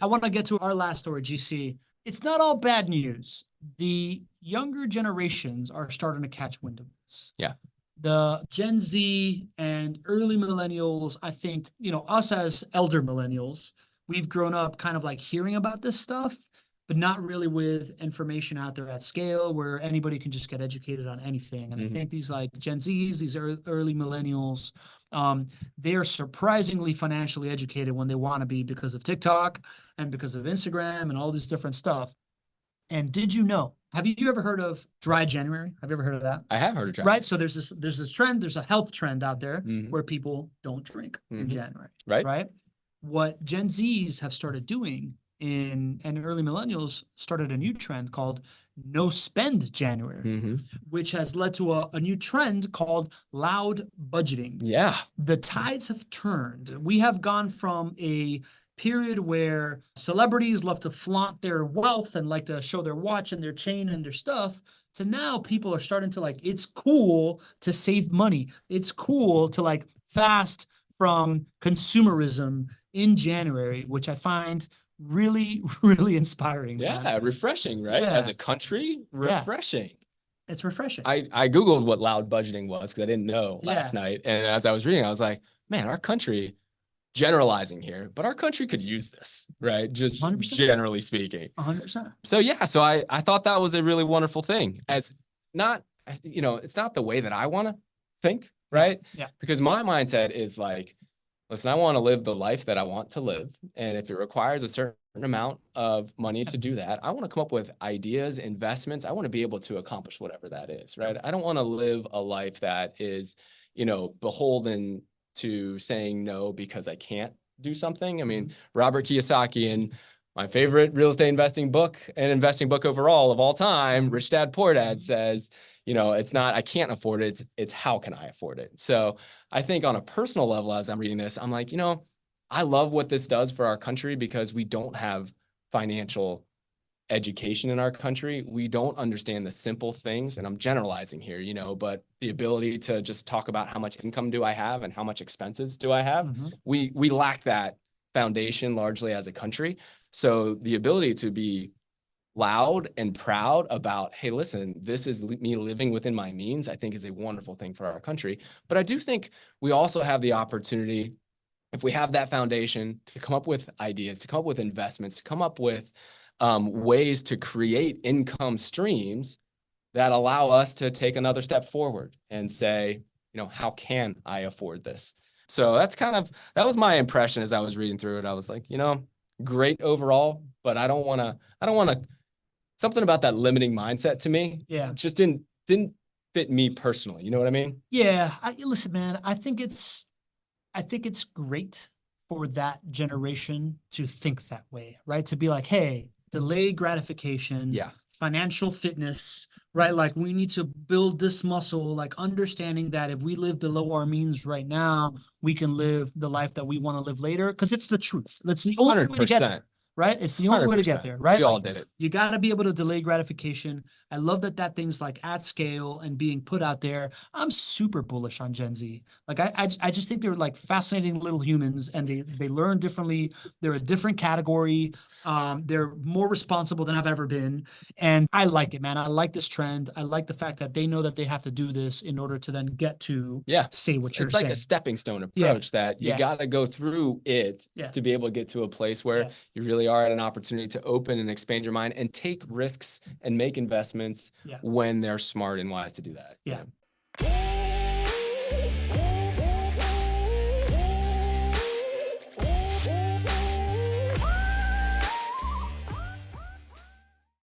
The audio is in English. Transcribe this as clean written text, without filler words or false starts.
I want to get to our last story, GC. It's not all bad news. The younger generations are starting to catch wind of this. Yeah. The Gen Z and early millennials, I think, us as elder millennials, we've grown up kind of like hearing about this stuff, but not really with information out there at scale where anybody can just get educated on anything. And I think these like Gen Zs, these early millennials, they are surprisingly financially educated when they want to be because of TikTok and because of Instagram and all this different stuff. And did you know? Have you ever heard of dry January? Have you ever heard of that? I have heard of dry. Right. So there's this trend. There's a health trend out there where people don't drink in January. Right. Right. What Gen Zs have started doing and early millennials started a new trend called no spend January, which has led to a new trend called loud budgeting. Yeah. The tides have turned. We have gone from a period where celebrities love to flaunt their wealth and like to show their watch and their chain and their stuff to now people are starting to like, it's cool to save money. It's cool to like fast from consumerism in January, which I find really, really inspiring. Yeah, man. refreshing, right? Yeah. As a country, refreshing. It's refreshing. I Googled what loud budgeting was because I didn't know last night. And as I was reading, I was like, man, our country, generalizing here, but our country could use this, right? Just 100%. Generally speaking. 100%. So yeah, so I thought that was a really wonderful thing. As not, it's not the way that I want to think, right? Yeah. Because my mindset is like, listen, I want to live the life that I want to live. And if it requires a certain amount of money to do that, I want to come up with ideas, investments. I want to be able to accomplish whatever that is, right? I don't want to live a life that is, beholden to saying no because I can't do something. I mean, Robert Kiyosaki in my favorite real estate investing book and investing book overall of all time, Rich Dad, Poor Dad, says, it's not, I can't afford it. It's how can I afford it? So I think on a personal level, as I'm reading this, I'm like, I love what this does for our country because we don't have financial education in our country. We don't understand the simple things, and I'm generalizing here, but the ability to just talk about how much income do I have and how much expenses do I have. We lack that foundation largely as a country. So the ability to be loud and proud about, hey, listen, this is me living within my means, I think is a wonderful thing for our country. But I do think we also have the opportunity, if we have that foundation, to come up with ideas, to come up with investments, to come up with ways to create income streams that allow us to take another step forward and say, how can I afford this? So that was my impression as I was reading through it. I was like, great overall, but I don't want to, something about that limiting mindset to me. Yeah. Just didn't fit me personally. You know what I mean? Yeah. Listen, man, I think it's great for that generation to think that way, right? To be like, hey, delayed gratification, financial fitness, right? Like we need to build this muscle, like understanding that if we live below our means right now, we can live the life that we want to live later. Cause it's the truth. That's the only way to get there, right? It's the only way to get there, right? We all did it. You got to be able to delay gratification. I love that thing's like at scale and being put out there. I'm super bullish on Gen Z. Like I just think they're like fascinating little humans and they learn differently. They're a different category. They're more responsible than I've ever been. And I like it, man. I like this trend. I like the fact that they know that they have to do this in order to then get to say what you're saying. It's like a stepping stone approach that you got to go through it to be able to get to a place where you really are at an opportunity to open and expand your mind and take risks and make investments when they're smart and wise to do that. Yeah.